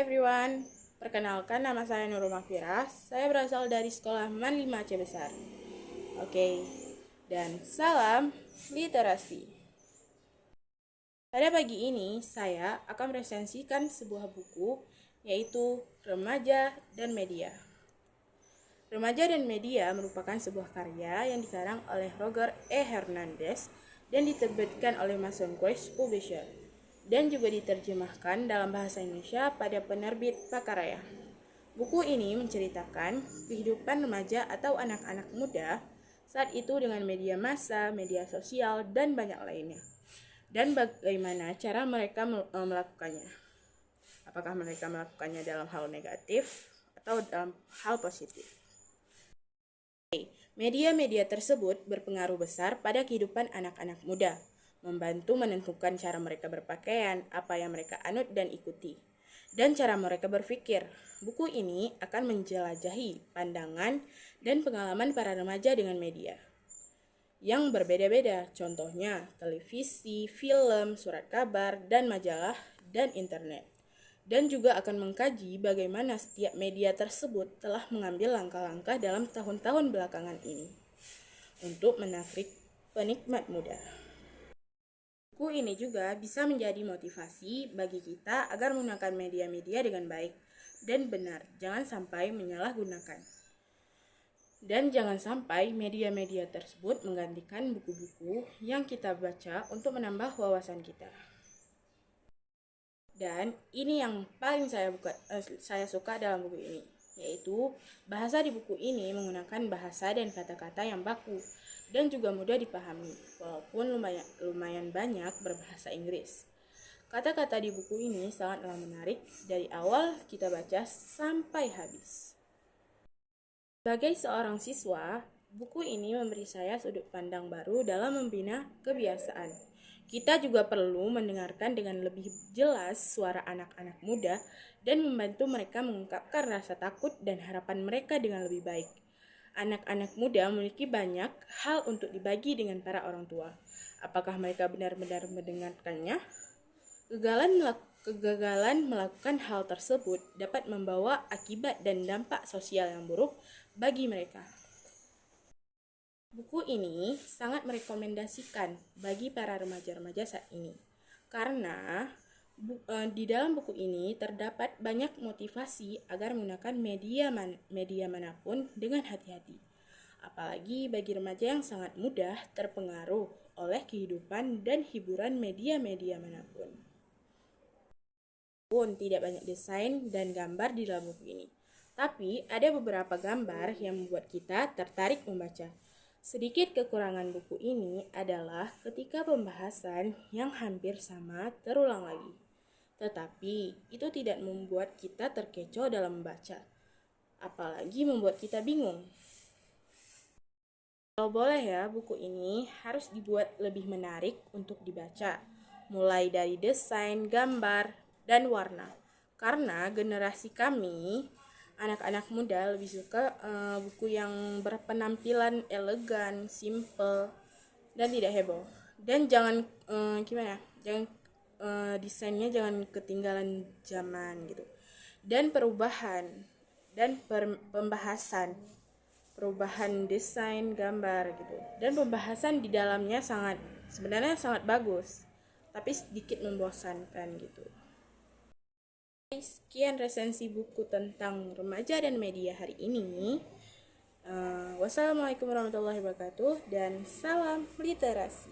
Everyone, perkenalkan nama saya Nurul Mahfirah. Saya berasal dari sekolah MAN 5 Aceh Besar. Oke, dan salam literasi. Pada pagi ini, saya akan meresensikan sebuah buku, yaitu Remaja dan Media. Remaja dan Media merupakan sebuah karya yang dikarang oleh Roger E. Hernandez dan diterbitkan oleh Mason Quest Publisher, dan juga diterjemahkan dalam bahasa Indonesia pada penerbit Pakaraya. Buku ini menceritakan kehidupan remaja atau anak-anak muda saat itu dengan media massa, media sosial, dan banyak lainnya. Dan bagaimana cara mereka melakukannya. Apakah mereka melakukannya dalam hal negatif atau dalam hal positif. Media-media tersebut berpengaruh besar pada kehidupan anak-anak muda, membantu menentukan cara mereka berpakaian, apa yang mereka anut dan ikuti, dan cara mereka berpikir. Buku ini akan menjelajahi pandangan dan pengalaman para remaja dengan media yang berbeda-beda, contohnya televisi, film, surat kabar, dan majalah, dan internet. Dan juga akan mengkaji bagaimana setiap media tersebut telah mengambil langkah-langkah dalam tahun-tahun belakangan ini untuk menarik penikmat muda. Buku ini juga bisa menjadi motivasi bagi kita agar menggunakan media-media dengan baik dan benar, jangan sampai menyalahgunakan. Dan jangan sampai media-media tersebut menggantikan buku-buku yang kita baca untuk menambah wawasan kita. Dan ini yang paling saya suka dalam buku ini, yaitu bahasa di buku ini menggunakan bahasa dan kata-kata yang baku dan juga mudah dipahami, walaupun lumayan banyak berbahasa Inggris. Kata-kata di buku ini sangatlah menarik dari awal kita baca sampai habis. Sebagai seorang siswa, buku ini memberi saya sudut pandang baru dalam membina kebiasaan. Kita juga perlu mendengarkan dengan lebih jelas suara anak-anak muda dan membantu mereka mengungkapkan rasa takut dan harapan mereka dengan lebih baik. Anak-anak muda memiliki banyak hal untuk dibagi dengan para orang tua. Apakah mereka benar-benar mendengarkannya? Kegagalan melakukan hal tersebut dapat membawa akibat dan dampak sosial yang buruk bagi mereka. Buku ini sangat merekomendasikan bagi para remaja-remaja saat ini, karena di dalam buku ini terdapat banyak motivasi agar menggunakan media manapun dengan hati-hati. Apalagi bagi remaja yang sangat mudah terpengaruh oleh kehidupan dan hiburan media-media manapun. Pun tidak banyak desain dan gambar di dalam buku ini, tapi ada beberapa gambar yang membuat kita tertarik membaca. Sedikit kekurangan buku ini adalah ketika pembahasan yang hampir sama terulang lagi. Tetapi itu tidak membuat kita terkecoh dalam membaca, apalagi membuat kita bingung. Kalau boleh ya, buku ini harus dibuat lebih menarik untuk dibaca, mulai dari desain, gambar, dan warna. Karena generasi kami, anak-anak muda lebih suka buku yang berpenampilan elegan, simple, dan tidak heboh. Dan jangan desainnya jangan ketinggalan zaman gitu. Dan perubahan dan perubahan desain gambar gitu. Dan pembahasan di dalamnya sebenarnya sangat bagus, tapi sedikit membosankan gitu. Sekian resensi buku tentang remaja dan media hari ini. Wassalamualaikum warahmatullahi wabarakatuh dan salam literasi.